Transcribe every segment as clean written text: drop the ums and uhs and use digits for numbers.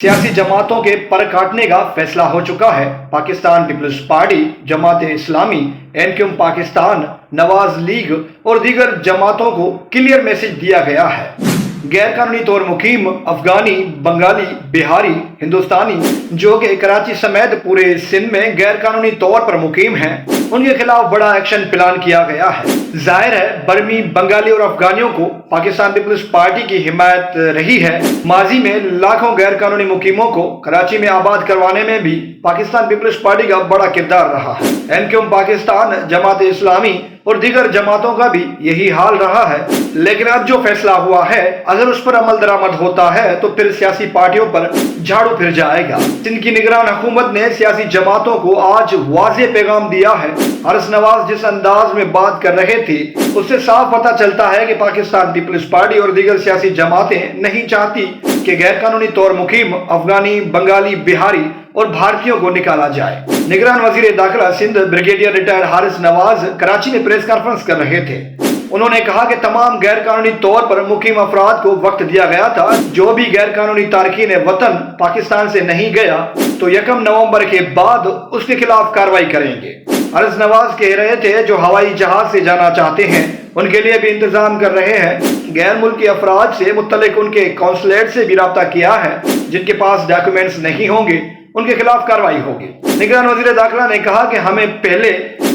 सियासी जमातों के पर काटने का फैसला हो चुका है। Pakistan peoples party, Jamaat Islami, NQM Pakistan, Nawaz league और दीगर जमातों को क्लियर मैसेज दिया गया है। गैर कानूनी तौर मुकीम अफगानी, बंगाली, बिहारी, हिंदुस्तानी जो कि कराची समेत पूरे सिंध में गैर कानूनी तौर पर मुकीम हैं, उनके खिलाफ बड़ा एक्शन प्लान किया गया है। जाहिर है बर्मी, बंगाली और अफगानियों को पाकिस्तान पीपल्स पार्टी की हिमायत रही है। माजी में लाखों गैर कानूनी मुकीमों को कराची में आबाद करवाने में भी पाकिस्तान पीपल्स पार्टी का बड़ा किरदार रहा है। एनक्यूएम पाकिस्तान, जमात इस्लामी और दीगर जमातों का भी यही हाल रहा है। लेकिन अब जो फैसला हुआ है, अगर उस पर अमल दरामद होता है तो फिर सियासी पार्टियों पर झाड़ू फिर जाएगा। सिंध की निगरान हुकूमत ने सियासी जमातों को आज वाज़ेह पैगाम दिया है। हारिस नवाज जिस अंदाज में बात कर रहे थे, उससे साफ पता चलता है कि पाकिस्तान पीपल्स पार्टी और दीगर सियासी जमातें नहीं चाहती कि गैर कानूनी तौर मुकीम अफगानी, बंगाली, बिहारी और भारतीयों को निकाला जाए। निगरान वजीर दाखिला सिंध ब्रिगेडियर रिटायर्ड हारिस नवाज कराची में प्रेस कॉन्फ्रेंस कर रहे थे। उन्होंने कहा कि तमाम गैर कानूनी तौर पर मुकीम अफराद को वक्त दिया गया था। जो भी गैर कानूनी तारकीन वतन पाकिस्तान से नहीं गया तो 1 नवंबर के बाद उसके खिलाफ कार्रवाई करेंगे। हारिस नवाज कह रहे थे जो हवाई जहाज से जाना चाहते हैं उनके लिए भी इंतजाम कर रहे हैं। गैर मुल्की अफराद से मुत्तलिक उनके कौंसलेट से भी राब्ता किया है। जिनके पास डॉक्यूमेंट्स नहीं होंगे उनके खिलाफ कार्रवाई होगी। निगरान वजीर दाखिला ने कहा कि हमें पहले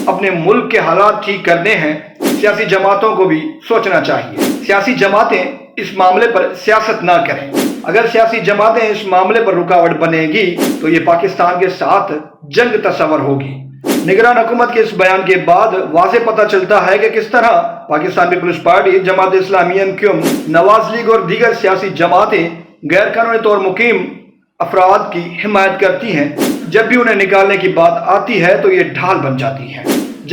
अपने मुल्क के हालात ठीक करने हैं। सियासी जमातों को भी सोचना चाहिए। सियासी जमातें इस मामले पर सियासत ना करें। अगर सियासी जमातें इस मामले पर रुकावट बनेगी तो ये पाकिस्तान के साथ जंग तस्वर होगी। निगरान हुकूमत के इस बयान के बाद वाज़ेह पता चलता है कि किस तरह Pakistan peoples party, Jamaat Islami, NQM, Nawaz league और दीगर सियासी जमातें गैर कानूनी तौर मुकीम अफराद की हिमायत करती हैं। जब भी उन्हें निकालने की बात आती है तो ये ढाल बन जाती है।